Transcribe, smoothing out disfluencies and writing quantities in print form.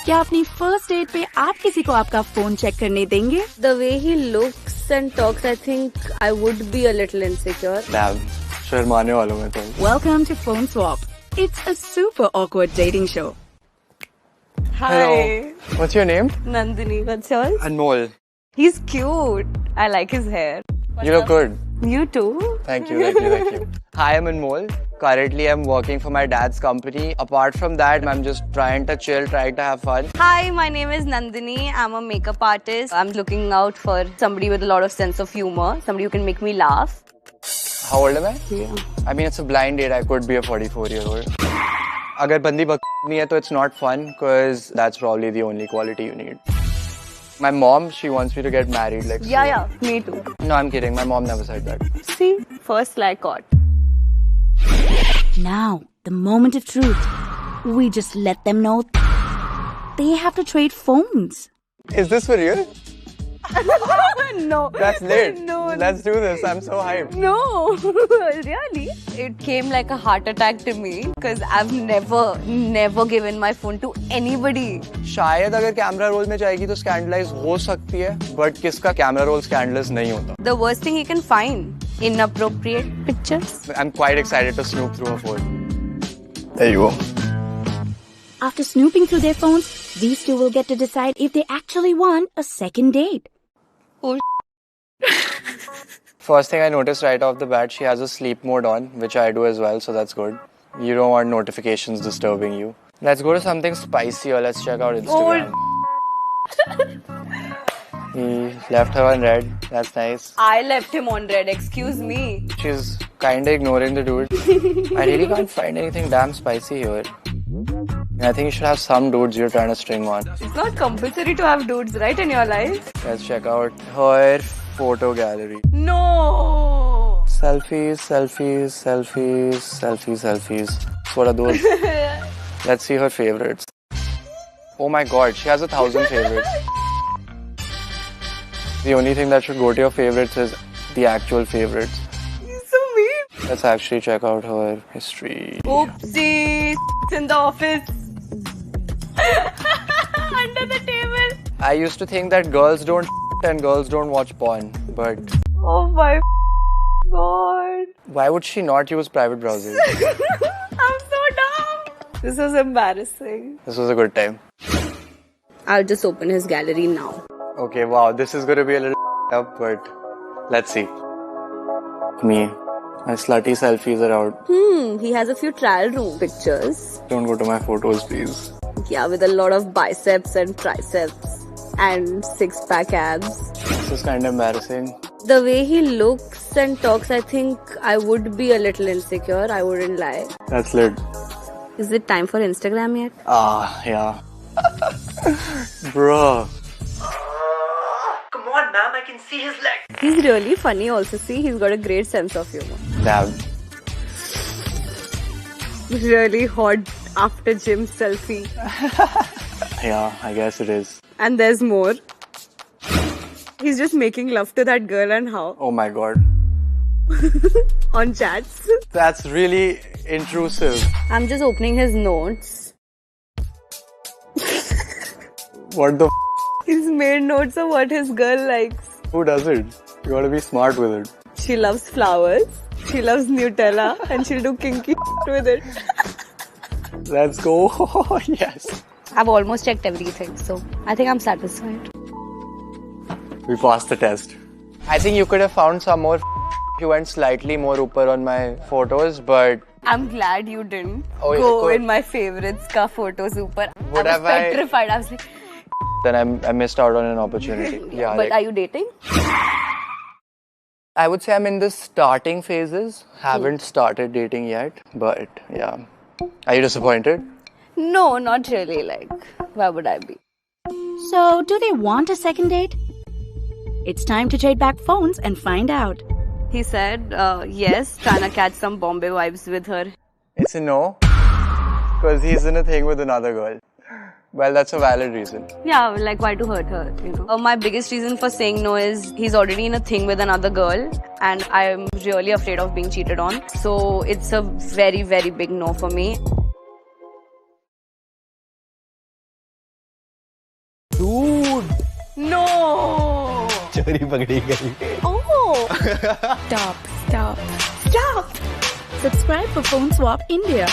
क्या अपनी first date पे आप किसी को आपका फोन चेक करने देंगे? The way he looks and talks, I think I would be a little insecure. Damn, शर्माने वालों में तो. Welcome to Phone Swap. It's a super awkward dating show. Hi. Hello. What's your name? Nandini, what's yours? Anmol. He's cute. I like his hair. You look good. You too. Thank you. Hi, I'm Anmol. Currently, I'm working for my dad's company. Apart from that, I'm just trying to chill, trying to have fun. Hi, my name is Nandini. I'm a makeup artist. I'm looking out for somebody with a lot of sense of humor, somebody who can make me laugh. How old am I? Yeah. I mean, it's a blind date. I could be a 44-year-old. अगर बंदी नहीं है तो it's not fun because that's probably the only quality you need. My mom, she wants me to get married. Like Yeah, me too. No, I'm kidding. My mom never said that. See, first lie caught. Now, the moment of truth. We just let them know they have to trade phones. Is this for real? No. That's lit. No. Let's do this. I'm so hyped. No, really? It came like a heart attack to me because I've never given my phone to anybody. शायद अगर camera roll में जाएगी तो scandalise हो सकती है, but किसका camera roll scandalise नहीं होता. The worst thing he can find, inappropriate pictures. I'm quite excited to snoop through her phone. There you go. After snooping through their phones, these two will get to decide if they actually want a second date. Oh. First thing I noticed right off the bat, she has a sleep mode on, which I do as well, so that's good. You don't want notifications disturbing you. Let's go to something spicier. Let's check out Instagram. He left her on red. That's nice. I left him on red. Excuse me. She's kinda ignoring the dude. I really can't find anything damn spicy here. I think you should have some dudes you're trying to string on. It's not compulsory to have dudes, right, in your life? Let's check out her photo gallery. No! Selfies. What are those? Let's see her favorites. Oh my god, she has 1,000 favorites. The only thing that should go to your favorites is the actual favorites. He's so mean. Let's actually check out her history. Oopsie! It's in the office. Under the table. I used to think that girls don't and girls don't watch porn, but Oh my god. why would she not use private browsing? I'm so dumb. This was embarrassing. This was a good time. I'll just open his gallery now. Okay, wow, this is going to be a little up, but let's see. Me. My slutty selfies are out. He has a few trial room pictures. Don't go to my photos, please. Yeah, with a lot of biceps and triceps and six-pack abs. This is kind of embarrassing. The way he looks and talks, I think I would be a little insecure. I wouldn't lie. That's lit. Is it time for Instagram yet? Ah, yeah. Bro. Come on, ma'am, I can see his leg. He's really funny also. See, he's got a great sense of humor. Damn. Really hot after gym selfie. Yeah, I guess it is. And there's more. He's just making love to that girl and how? Oh my god. On chats. That's really intrusive. I'm just opening his notes. What the He's made notes of what his girl likes. Who does it? You gotta be smart with it. She loves flowers. She loves Nutella. And she'll do kinky with it. Let's go. Yes. I've almost checked everything. So I think I'm satisfied. We passed the test. I think you could have found some more. You went slightly more upper on my photos, but I'm glad you didn't Oh, yeah, go cool. in my favorites ka photo super. Would I have was I- petrified. I was like, then I missed out on an opportunity. Yeah, but are you dating? I would say I'm in the starting phases. Haven't started dating yet, but yeah. Are you disappointed? No, not really. Like, why would I be? So, do they want a second date? It's time to trade back phones and find out. He said, yes, trying to catch some Bombay vibes with her. It's a no. Because he's in a thing with another girl. Well, that's a valid reason. Yeah, like why to hurt her, you know? My biggest reason for saying no is he's already in a thing with another girl and I'm really afraid of being cheated on. So it's a very, very big no for me. Dude. No. चोरी पकड़ी गई. Oh. Stop. Subscribe for Phone Swap India.